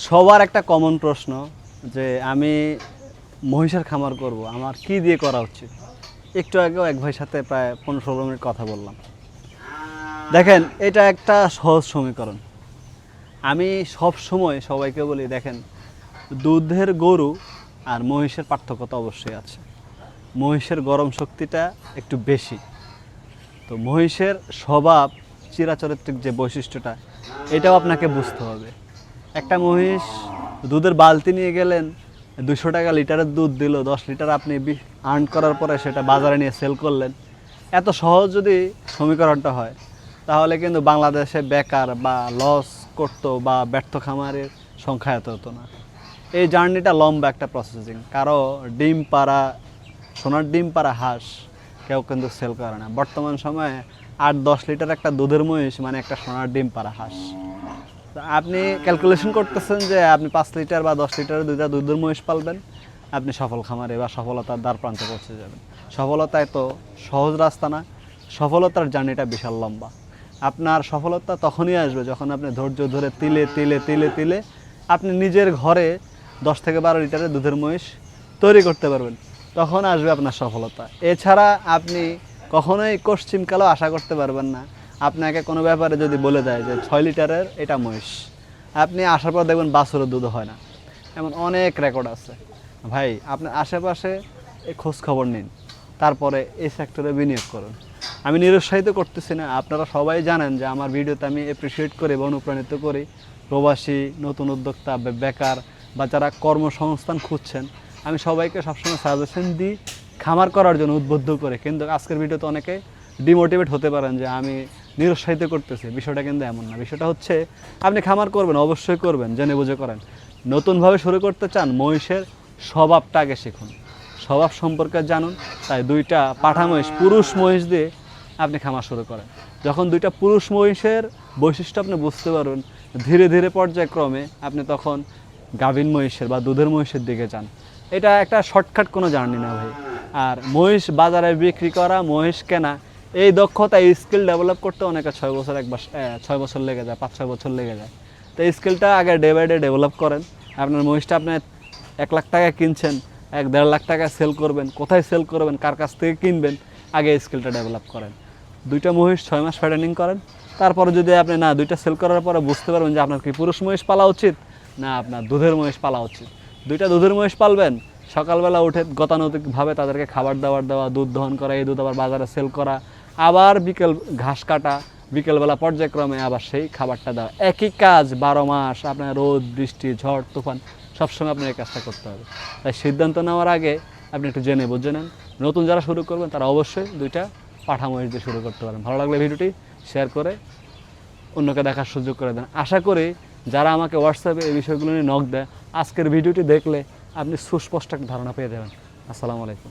সবার একটা কমন প্রশ্ন যে আমি মহিষের খামার করব, আমার কি দিয়ে করা উচিত। একটু আগেও এক ভাইয়ের সাথে প্রায় 15-16 মিনিট কথা বললাম। দেখেন, এটা একটা সহজ সমীকরণ। আমি সব সময় সবাইকে বলি, দেখেন, দুধের গরু আর মহিষের পার্থক্য তো অবশ্যই আছে। মহিষের গরম শক্তিটা একটু বেশি। তো মহিষের স্বভাব, চিরাচরিত্রিক যে বৈশিষ্ট্যটা, এটাও আপনাকে বুঝতে হবে। একটা মহিষ দুধের বালতি নিয়ে গেলেন, 200 টাকা লিটারের দুধ দিল, 10 লিটার আপনি আর্ন করার পরে সেটা বাজারে নিয়ে সেল করলেন। এত সহজ যদি সমীকরণটা হয়, তাহলে কিন্তু বাংলাদেশে বেকার বা লস করতো বা ব্যর্থ খামারের সংখ্যা এত হতো না। এই জার্নিটা লম্বা একটা প্রসেসিং। কারো ডিম পাড়া, সোনার ডিম পাড়া হাঁস কেউ কিন্তু সেল করে না। বর্তমান সময়ে 8-10 লিটার একটা দুধের মহিষ মানে একটা সোনার ডিম পাড়া হাঁস। আপনি ক্যালকুলেশন করতেছেন যে আপনি 5 লিটার বা 10 লিটারের দুধের মহিষ পালবেন, আপনি সফল খামারে বা সফলতার দ্বার প্রান্তে পৌঁছে যাবেন। সফলতায় তো সহজ রাস্তা না, সফলতার জার্নিটা বিশাল লম্বা। আপনার সফলতা তখনই আসবে যখন আপনি ধৈর্য ধরে তিলে তিলে তিলে তিলে আপনি নিজের ঘরে 10-12 লিটারের দুধের মহিষ তৈরি করতে পারবেন, তখন আসবে আপনার সফলতা। এছাড়া আপনি কখনোই পশ্চিমকালেও আশা করতে পারবেন না। আপনাকে কোনো ব্যাপারে যদি বলে দেয় যে 6 লিটারের এটা মহিষ, আপনি আসার পর দেখবেন বাছুরের দুধ হয় না। এমন অনেক রেকর্ড আছে। ভাই, আপনার আশেপাশে খোঁজ খবর নিন, তারপরে এই সেক্টরে বিনিয়োগ করুন। আমি নিরুৎসাহিত করতেছি না, আপনারা সবাই জানেন যে আমার ভিডিওতে আমি অ্যাপ্রিসিয়েট করি এবং অনুপ্রাণিত করি প্রবাসী, নতুন উদ্যোক্তা, বেকার বা যারা কর্মসংস্থান খুঁজছেন। আমি সবাইকে সবসময় সাজেশন দিই খামার করার জন্য, উদ্বুদ্ধ করে। কিন্তু আজকের ভিডিওতে অনেকে ডিমোটিভেট হতে পারেন যে আমি নিরুৎসাহিত করতেছি। বিষয়টা কিন্তু এমন না। বিষয়টা হচ্ছে, আপনি খামার করবেন, অবশ্যই করবেন, জেনে বুঝে করেন। নতুনভাবে শুরু করতে চান, মহিষের স্বভাবটা আগে শিখুন, স্বভাব সম্পর্কে জানুন। তাই 2টা পাঠা মহিষ, পুরুষ মহিষ দিয়ে আপনি খামার শুরু করেন। যখন 2টা পুরুষ মহিষের বৈশিষ্ট্য আপনি বুঝতে পারবেন, ধীরে ধীরে পর্যায়ক্রমে আপনি তখন গাভীন মহিষের বা দুধের মহিষের দিকে যান। এটা একটা শর্টকাট কোনো জার্নি না ভাই। আর মহিষ বাজারে বিক্রি করা, মহিষ কেনা, এই দক্ষতা, এই স্কিল ডেভেলপ করতে অনেকে 6 বছর লেগে যায়, 5-6 বছর লেগে যায়। তো এই স্কিলটা আগে ডে বাই ডে ডেভেলপ করেন। আপনার মহিষটা আপনি 1 লাখ টাকা কিনছেন, 1-1.5 লাখ টাকা সেল করবেন, কোথায় সেল করবেন, কার কাছ থেকে কিনবেন, আগে এই স্কিলটা ডেভেলপ করেন। 2টা মহিষ 6 মাস ফ্যাটেনিং করেন। তারপরে যদি আপনি না 2টা সেল করার পরে বুঝতে পারবেন যে আপনার কি পুরুষ মহিষ পালা উচিত না আপনার দুধের মহিষ পালা উচিত, 2টা দুধের মহিষ পালবেন। সকালবেলা উঠে গতানুগতিকভাবে তাদেরকে খাবার দাবার দেওয়া, দুধ দহন করা, এই দুধ আবার বাজারে সেল করা, আবার বিকেল ঘাস কাটা, বিকেলবেলা পর্যায়ক্রমে আবার সেই খাবারটা দেওয়া। একই কাজ 12 মাস। আপনার রোদ, বৃষ্টি, ঝড়, তুফান সবসময় আপনার এই কাজটা করতে হবে। তাই সিদ্ধান্ত নেওয়ার আগে আপনি একটু জেনে বুঝে নেন। নতুন যারা শুরু করবেন তারা অবশ্যই 2টা পাঠা মহিষ দিয়ে শুরু করতে পারেন। ভালো লাগলে ভিডিওটি শেয়ার করে অন্যকে দেখার সুযোগ করে দেন। আশা করি যারা আমাকে হোয়াটসঅ্যাপে এই বিষয়গুলো নিয়ে নক দেয়, আজকের ভিডিওটি দেখলে আপনি সুস্পষ্ট একটা ধারণা পেয়ে যাবেন। আসসালামু আলাইকুম।